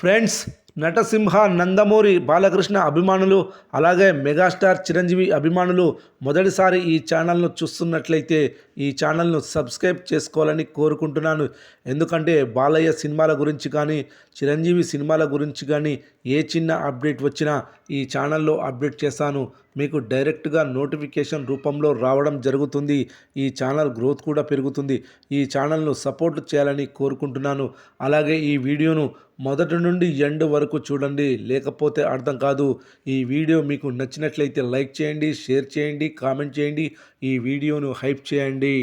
Friends, నటసింహ నందమూరి బాలకృష్ణ అభిమానులు అలాగే megastar Chiranjeevi అభిమానులు మొదటిసారి ఈ ఛానల్ను చూస్తున్నట్లయితే ఈ ఛానల్ను సబ్స్క్రైబ్ చేసుకోవాలని కోరుకుంటున్నాను. ఎందుకంటే బాలయ్య సినిమాల గురించి కానీ చిరంజీవి సినిమాల గురించి కానీ ఏ చిన్న అప్డేట్ వచ్చినా ఈ ఛానల్లో అప్డేట్ చేస్తాను. మీకు డైరెక్ట్గా నోటిఫికేషన్ రూపంలో రావడం జరుగుతుంది. ఈ ఛానల్ గ్రోత్ కూడా పెరుగుతుంది. ఈ ఛానల్ను సపోర్ట్ చేయాలని కోరుకుంటున్నాను. అలాగే ఈ వీడియోను మొదటి నుండి ఎండ్ వరకు చూడండి, లేకపోతే అర్థం కాదు. ఈ వీడియో మీకు నచ్చినట్లయితే లైక్ చేయండి, షేర్ చేయండి, కామెంట్ చేయండి, ఈ వీడియోను హైప్ చేయండి.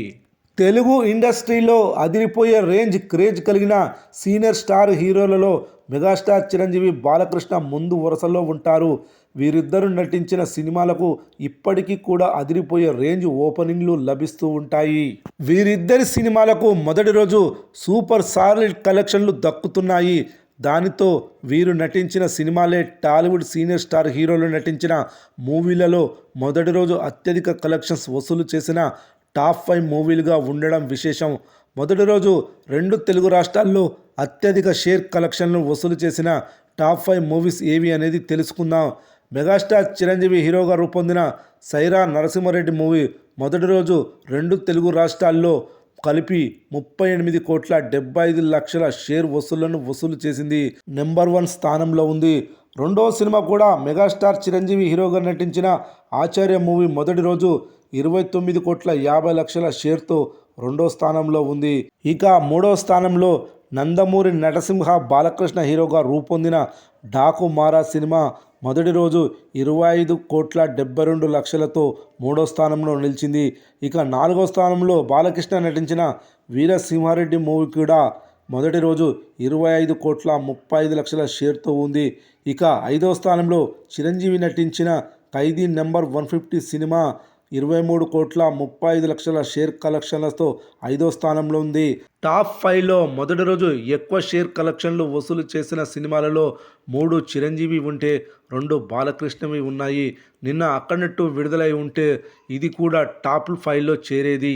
తెలుగు ఇండస్ట్రీలో అదిరిపోయే రేంజ్ క్రేజ్ కలిగిన సీనియర్ స్టార్ హీరోలలో మెగాస్టార్ చిరంజీవి బాలకృష్ణ ముందు వరుసలో ఉంటారు. వీరిద్దరూ నటించిన సినిమాలకు ఇప్పటికీ కూడా అదిరిపోయే రేంజ్ ఓపెనింగ్లు లభిస్తూ ఉంటాయి. వీరిద్దరి సినిమాలకు మొదటి రోజు సూపర్ సాలిడ్ కలెక్షన్లు దక్కుతున్నాయి. దానితో వీరు నటించిన సినిమాలే టాలీవుడ్ సీనియర్ స్టార్ హీరోలు నటించిన మూవీలలో మొదటి రోజు అత్యధిక కలెక్షన్స్ వసూలు చేసిన టాప్ 5 మూవీలుగా ఉండడం విశేషం. మొదటి రోజు 2 తెలుగు రాష్ట్రాల్లో అత్యధిక షేర్ కలెక్షన్లు వసూలు చేసిన టాప్ 5 మూవీస్ ఏవి అనేది తెలుసుకుందాం. మెగాస్టార్ చిరంజీవి హీరోగా రూపొందిన సైరా నరసింహారెడ్డి మూవీ మొదటి రోజు 2 తెలుగు రాష్ట్రాల్లో కలిపి 38,75,00,000 షేర్ వసూళ్లను వసూలు చేసింది. నెంబర్ 1 స్థానంలో ఉంది. రెండవ సినిమా కూడా మెగాస్టార్ చిరంజీవి హీరోగా నటించిన ఆచార్య మూవీ మొదటి రోజు 29,50,00,000 షేర్తో రెండో స్థానంలో ఉంది. ఇక మూడవ స్థానంలో నందమూరి నటసింహ బాలకృష్ణ హీరోగా రూపొందిన డాకు మారా సినిమా మొదటి రోజు 25,72,00,000తో మూడో స్థానంలో నిలిచింది. ఇక నాలుగో స్థానంలో బాలకృష్ణ నటించిన వీరసింహారెడ్డి మూవీ కూడా మొదటి రోజు 25,35,00,000 షేర్తో ఉంది. ఇక ఐదో స్థానంలో చిరంజీవి నటించిన ఖైదీ నెంబర్ 150 సినిమా 23,35,00,000 షేర్ కలెక్షన్లతో ఐదో స్థానంలో ఉంది. టాప్ 5లో మొదటి రోజు ఎక్కువ షేర్ కలెక్షన్లు వసూలు చేసిన సినిమాలలో 3 చిరంజీవి ఉంటే 2 బాలకృష్ణవి ఉన్నాయి. నిన్న అక్కడట్టు విడుదలై ఉంటే ఇది కూడా టాప్ 5లో చేరేది.